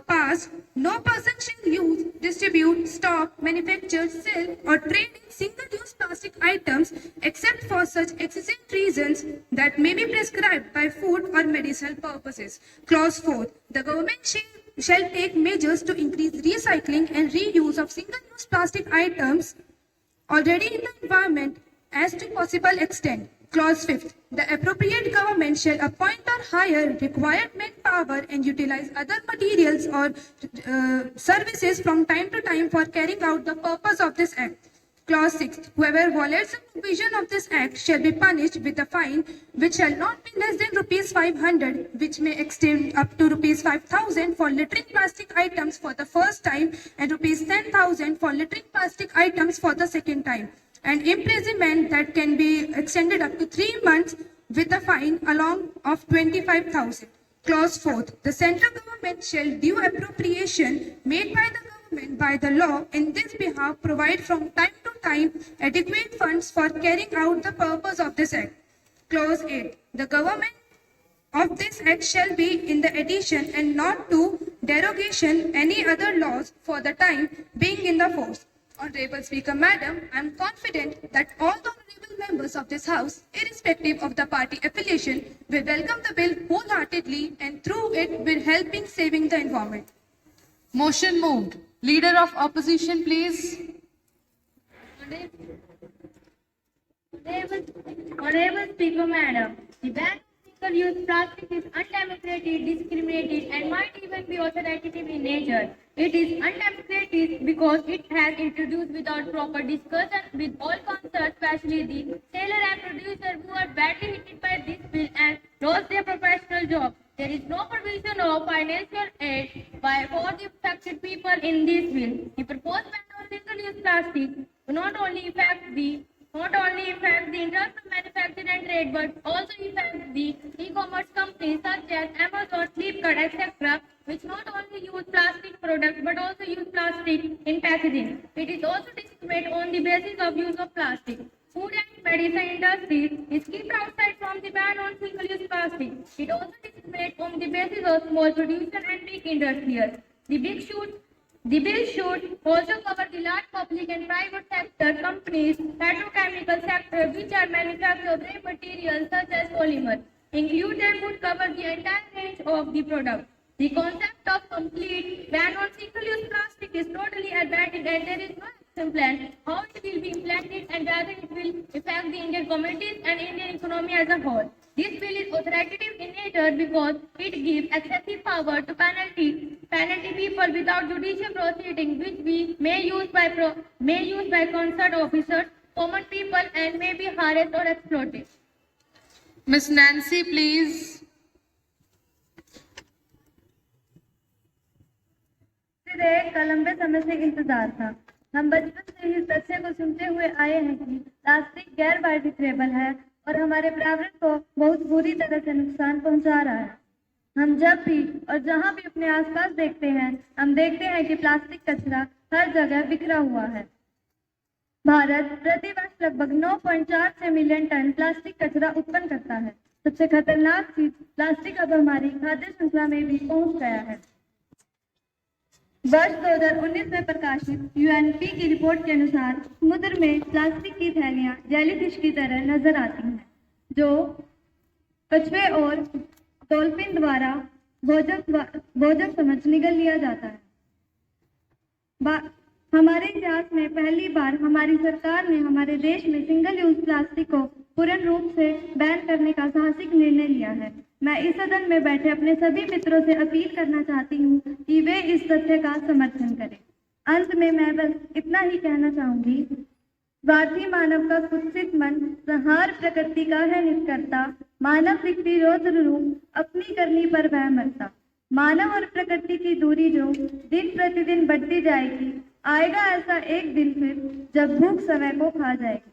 passed, no person shall use, distribute, stock, manufacture, sell or trade in single-use plastic items except for such exigent reasons that may be prescribed by food or medicinal purposes. Clause 4. The government shall take measures to increase recycling and reuse of single-use plastic items already in the environment as to possible extent. Clause 5. The appropriate government shall appoint or hire required manpower and utilize other materials or services from time to time for carrying out the purpose of this act. Clause 6. Whoever violates the provision of this act shall be punished with a fine which shall not be less than rupees 500, which may extend up to rupees 5,000 for littering plastic items for the first time and rupees 10,000 for littering plastic items for the second time, and imprisonment that can be extended up to 3 months with a fine along of 25,000. Clause 4. The central government shall due appropriation made by the government by the law in this behalf provide from time to time adequate funds for carrying out the purpose of this act. Clause 8. The government of this act shall be in the addition and not to derogation any other laws for the time being in the force. Honorable Speaker, Madam, I am confident that all the honorable members of this House, irrespective of the party affiliation, will welcome the bill wholeheartedly and through it will help in saving the environment. Motion moved. Leader of Opposition, please. Honorable Speaker, Madam, the ban on single-use plastic is undemocratic, discriminating, and might even be authoritative in nature. It is undemocratic because it has introduced without proper discussion with all concerned, especially the seller and producer who are badly hit by this bill and lost their professional job. There is no provision of financial aid for the affected people in this bill. The proposed ban on single-use plastic will not only affect the interest of manufacturing and trade, but also affect the e-commerce companies such as Amazon, Flipkart, etc., which not only use plastic products but also use plastic in packaging. It is also discriminate on the basis of use of plastic. Food and medicine industries is kept outside from the ban on single-use plastic. It also discriminates on the basis of small producer and big industrials. The bill should also cover the large public and private sector companies, petrochemical sector, which are manufacture of raw materials such as polymer. Include and would cover the entire range of the product. The concept of complete ban on single-use plastic is totally abandoned and there is no action plan how it will be implemented and whether it will affect the Indian communities and Indian economy as a whole. This bill is authoritative in nature because it gives excessive power to penalty people without judicial proceeding, which we may use by concerned officers, common people, and may be harassed or exploited. Miss Nancy, please. एक लंबे समय से इंतजार था। हम बचपन से ही तथ्य को सुनते हुए आए हैं कि प्लास्टिक गैर बायोडिग्रेडेबल है और हमारे पर्यावरण को बहुत बुरी तरह से नुकसान पहुंचा रहा है। हम जब भी और जहां भी अपने आसपास देखते हैं, हम देखते हैं कि प्लास्टिक कचरा हर जगह बिखरा हुआ है। भारत प्रतिवर्ष लगभग 9.46 मिलियन टन प्लास्टिक कचरा उत्पन्न करता है। सबसे खतरनाक चीज, प्लास्टिक अब हमारी खाद्य श्रृंखला में भी पहुंच गया है। वर्ष 2019 में प्रकाशित यूएनपी की रिपोर्ट के अनुसार समुद्र में प्लास्टिक की थैलियां जेलीफिश की तरह नजर आती हैं, जो कछुए और डॉल्फिन द्वारा भोजन समझ निगल लिया जाता है। हमारे इतिहास में पहली बार हमारी सरकार ने हमारे देश में सिंगल यूज प्लास्टिक को पूर्ण रूप से बैन करने का साहसिक निर्णय लिया है। मैं इस सदन में बैठे अपने सभी मित्रों से अपील करना चाहती हूँ कि वे इस तथ्य का समर्थन करें। अंत में मैं बस इतना ही कहना चाहूंगी, स्वार्थी मानव का कुत्सित मन संहार प्रकृति का है निष्कर्ता, मानव दिखती रौद्र रूप अपनी करनी पर वह मरता। मानव और प्रकृति की दूरी जो दिन प्रतिदिन बढ़ती जाएगी, आएगा ऐसा एक दिन फिर जब भूख समय को खा जाएगी।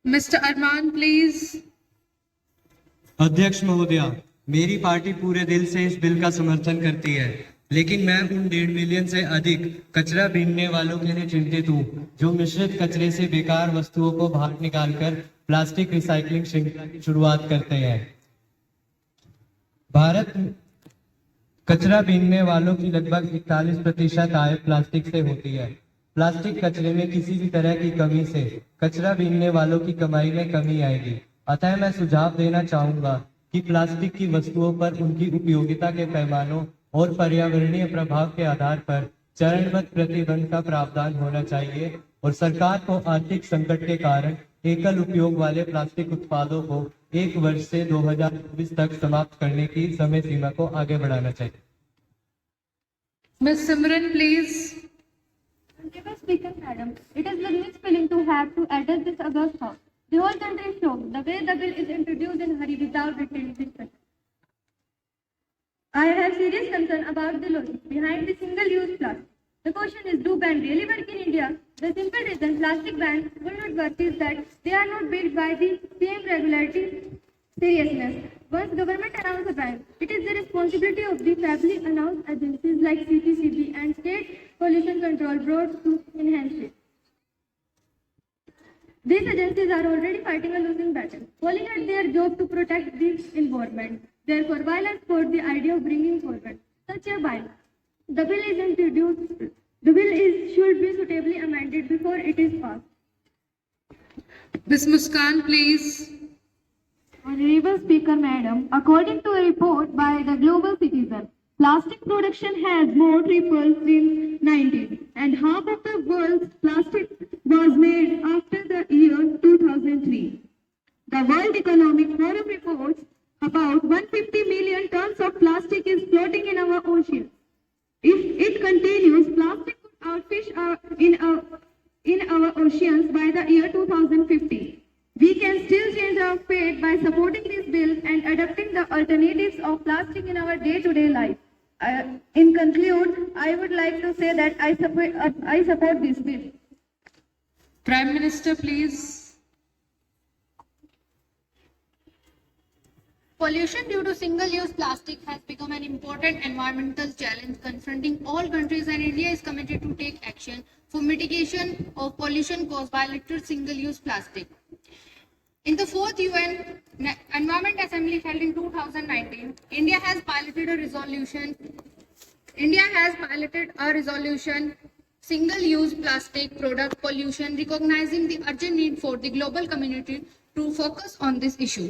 Mister Arman, please. अध्यक्ष महोदया, मेरी पार्टी पूरे दिल से इस बिल का समर्थन करती है, लेकिन मैं उन 1.5 मिलियन से अधिक कचरा बीनने वालों के लिए चिंतित हूँ जो मिश्रित कचरे से बेकार वस्तुओं को बाहर निकालकर प्लास्टिक रिसाइकलिंग श्रृंखला की शुरुआत करते हैं। भारत कचरा बीनने वालों की लगभग 41% आय प्लास्टिक से होती है। प्लास्टिक कचरे में किसी भी तरह की कमी से कचरा बीनने वालों की कमाई में कमी आएगी। अतः मैं सुझाव देना चाहूंगा कि प्लास्टिक की वस्तुओं पर उनकी उपयोगिता के पैमानों और पर्यावरणीय प्रभाव के आधार पर चरणबद्ध प्रतिबंध का प्रावधान होना चाहिए और सरकार को आर्थिक संकट के कारण एकल उपयोग वाले प्लास्टिक उत्पादों को 1 वर्ष से 2024 तक समाप्त करने की समय सीमा को आगे बढ़ाना चाहिए। Miss Simran, please. Speaker, Madam, it is with much feeling to have to address this august house. The whole country is shocked the way the bill is introduced in hurry without detailed discussion. I have serious concern about the logic behind the single-use plastic. The question is, do ban really work in India? The simple reason plastic bans will not work is that they are not built by the same regularity seriousness. Once government announces a ban, it is the responsibility of the federally announced agencies like CPCB and state pollution control boards to enhance it. These agencies are already fighting a losing battle, calling it their job to protect the environment. Therefore, while I support the idea of bringing forward such a bill, the bill is introduced. The bill should be suitably amended before it is passed. Miss Muskan, please. Honorable Speaker, Madam, according to a report by the Global Citizen, plastic production has more tripled since 1990, and half of the world's plastic was made after the year 2003. The World Economic Forum reports about 150 million tons of plastic is floating in our oceans. If it continues, plastic could outfish in our oceans by the year 2050. We can still change our fate by supporting this bill and adopting the alternatives of plastic in our day-to-day life. In conclude, I would like to say that I support this bill. Prime Minister, please. Pollution due to single-use plastic has become an important environmental challenge confronting all countries, and India is committed to take action for mitigation of pollution caused by littered single-use plastic. In the 4th UN Environment Assembly held in 2019, India has piloted a resolution India has piloted a resolution single-use plastic product pollution, recognizing the urgent need for the global community to focus on this issue.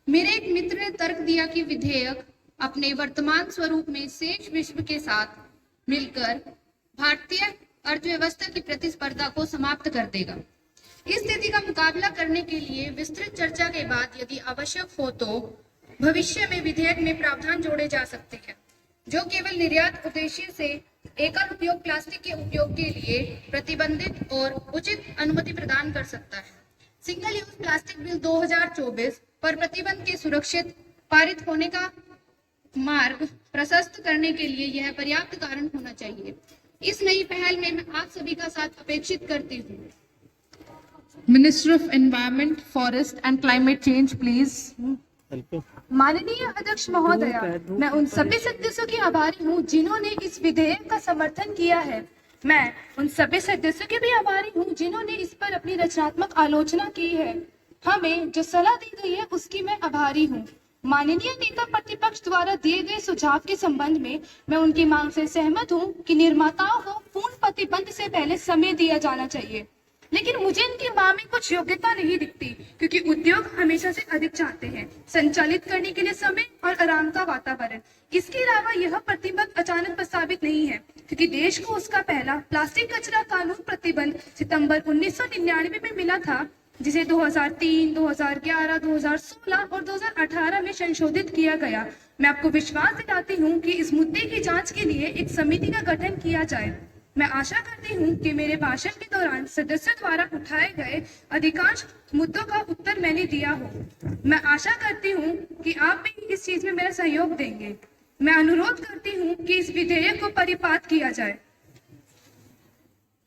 मेरे एक मित्र ने तर्क दिया कि विधेयक अपने वर्तमान स्वरूप में शेष विश्व के साथ मिलकर भारतीय अर्थव्यवस्था की प्रतिस्पर्धा को समाप्त कर देगा। इस स्थिति का मुकाबला करने के लिए विस्तृत चर्चा के बाद यदि आवश्यक हो तो भविष्य में विधेयक में प्रावधान जोड़े जा सकते हैं जो केवल निर्यात उद्देश्य से एकल उपयोग प्लास्टिक के उपयोग के लिए प्रतिबंधित और उचित अनुमति प्रदान कर सकता है। सिंगल यूज प्लास्टिक बिल 2024 पर प्रतिबंध के सुरक्षित पारित होने का मार्ग प्रशस्त करने के लिए यह पर्याप्त कारण होना चाहिए। इस नई पहल में मैं आप सभी का साथ अपेक्षित करती हूँ। Minister of Environment, Forest and Climate Change, please. माननीय अध्यक्ष महोदया, मैं उन सभी सदस्यों की आभारी हूँ जिन्होंने इस विधेयक का समर्थन किया है। मैं उन सभी सदस्यों की भी आभारी हूँ जिन्होंने इस पर अपनी रचनात्मक आलोचना की है। हमें जो सलाह दी गई है उसकी मैं आभारी हूँ। माननीय नेता प्रतिपक्ष द्वारा दिए गए सुझाव के संबंध में मैं उनकी मांग से सहमत हूँ कि निर्माताओं को पूर्ण प्रतिबंध से पहले समय दिया जाना चाहिए, लेकिन मुझे इनकी मांग में कुछ योग्यता नहीं दिखती क्योंकि उद्योग हमेशा से अधिक चाहते हैं संचालित करने के लिए समय और आराम का वातावरण। इसके अलावा यह प्रतिबंध अचानक प्रस्तावित नहीं है क्योंकि देश को उसका पहला प्लास्टिक कचरा कानून प्रतिबंध सितंबर 1999 में मिला था, जिसे 2003, 2011, 2016 और 2018 में संशोधित किया गया। मैं आपको विश्वास दिलाती हूँ कि इस मुद्दे की जांच के लिए एक समिति का गठन किया जाए। मैं आशा करती हूँ कि मेरे भाषण के दौरान सदस्यों द्वारा उठाए गए अधिकांश मुद्दों का उत्तर मैंने दिया हो। मैं आशा करती हूँ कि आप भी इस चीज में मेरा सहयोग देंगे। मैं अनुरोध करती हूँ कि इस विधेयक को परिपात किया जाए।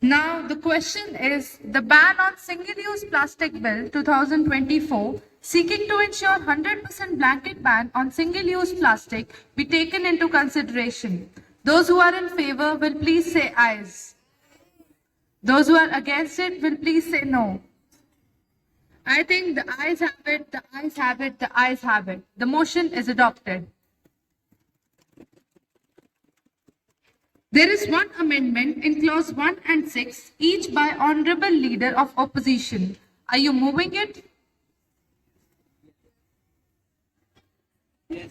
Now the question is the ban on single-use plastic bill 2024 seeking to ensure 100% blanket ban on single-use plastic be taken into consideration. Those who are in favor will please say ayes. Those who are against it will please say no. I think the ayes have it, the ayes have it, the ayes have it. The motion is adopted. There is one amendment in clause 1 and 6, each by Honorable Leader of Opposition. Are you moving it? Yes.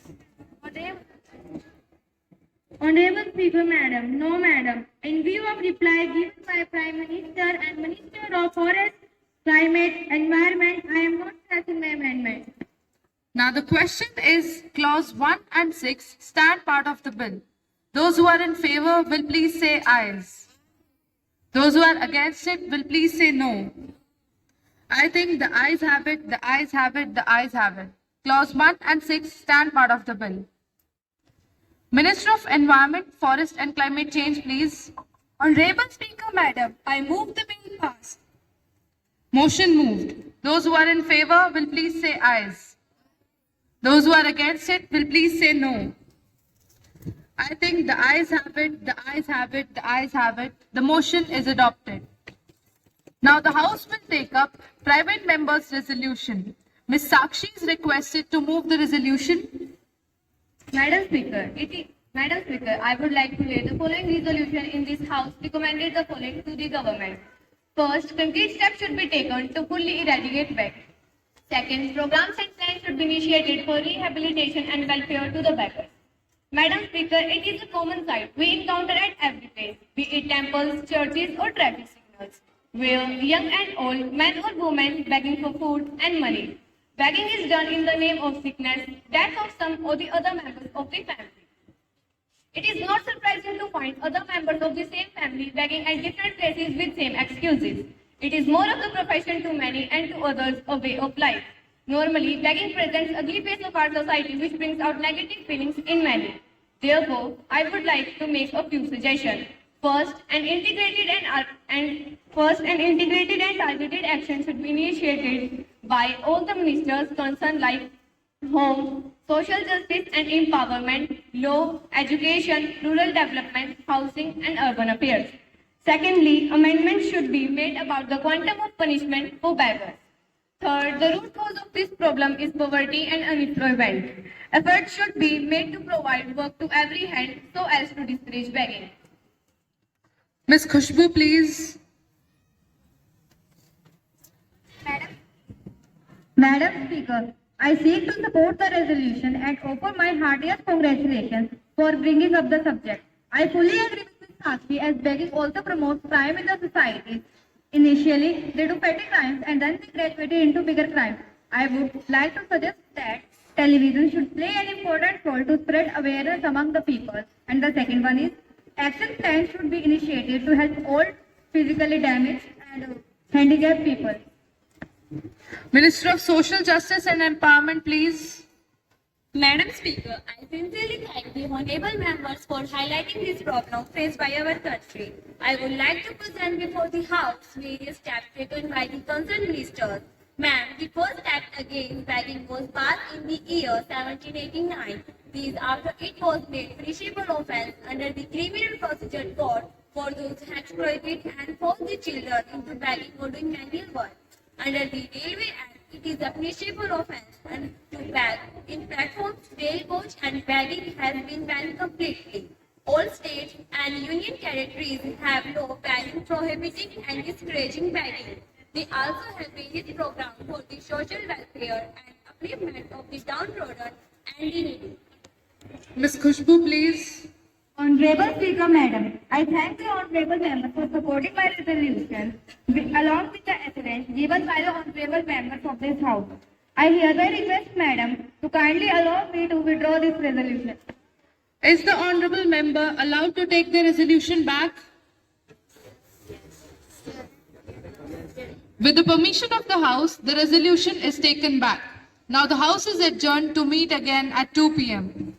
Honorable Speaker, Madam. No, Madam. In view of reply given by Prime Minister and Minister of Forest, Climate, Environment, I am not passing my amendment. Now the question is clause 1 and 6 stand part of the bill. Those who are in favor will please say ayes. Those who are against it will please say no. I think the ayes have it, the ayes have it, the ayes have it. Clause 1 and 6 stand part of the bill. Minister of Environment, Forest and Climate Change, please. Honorable Speaker, Madam, I move the bill pass. Motion moved. Those who are in favor will please say ayes. Those who are against it will please say no. I think the ayes have it, the ayes have it, the ayes have it. The motion is adopted. Now the House will take up private members' resolution. Ms. Sakshi is requested to move the resolution. Madam Speaker, I would like to lay the following resolution in this House recommended the following to the government. First, concrete steps should be taken to fully eradicate beggars. Second, programs and plans should be initiated for rehabilitation and welfare to the beggars. Madam Speaker, it is a common sight we encounter at every place, be it temples, churches or traffic signals, where young and old, men or women begging for food and money. Begging is done in the name of sickness, death of some or the other members of the family. It is not surprising to find other members of the same family begging at different places with same excuses. It is more of the profession to many and to others a way of life. Normally, begging presents ugly face of our society which brings out negative feelings in many. Therefore, I would like to make a few suggestions. First, an integrated and targeted action should be initiated by all the ministers concerned like home, social justice and empowerment, law, education, rural development, housing and urban affairs. Secondly, amendments should be made about the quantum of punishment for beggars. Third, the root cause of this problem is poverty and unemployment. Efforts should be made to provide work to every hand so as to discourage begging. Ms. Khushbu, please. Madam Speaker, I seek to support the resolution and offer my heartiest congratulations for bringing up the subject. I fully agree with Ms. Sakshi as begging also promotes crime in the society. Initially, they do petty crimes and then they graduated into bigger crimes. I would like to suggest that television should play an important role to spread awareness among the people. And the second one is, action plans should be initiated to help all physically damaged and handicapped people. Minister of Social Justice and Empowerment, please. Madam Speaker, I sincerely thank the honorable members for highlighting this problem faced by our country. I would like to present before the House various steps taken by the concerned ministers. Ma'am, the first act against begging was passed in the year 1789. This after it was made punishable offence under the Criminal Procedure Code for those who exploited and forced the children into begging or doing manual work. Under the Railway Act, it is a punishable offence and to beg in platforms, rail coach and begging has been banned completely. All states and union territories have law banning, prohibiting and discouraging begging. They also have various programs for the social welfare and upliftment of the downtrodden and the needy. Ms. Khushbu, please. Honorable Speaker, Madam, I thank the Honorable Member for supporting my resolution along with the assurance given by the Honorable Members of this House. I hereby request Madam to kindly allow me to withdraw this resolution. Is the Honorable Member allowed to take the resolution back? With the permission of the House, the resolution is taken back. Now the House is adjourned to meet again at 2 p.m.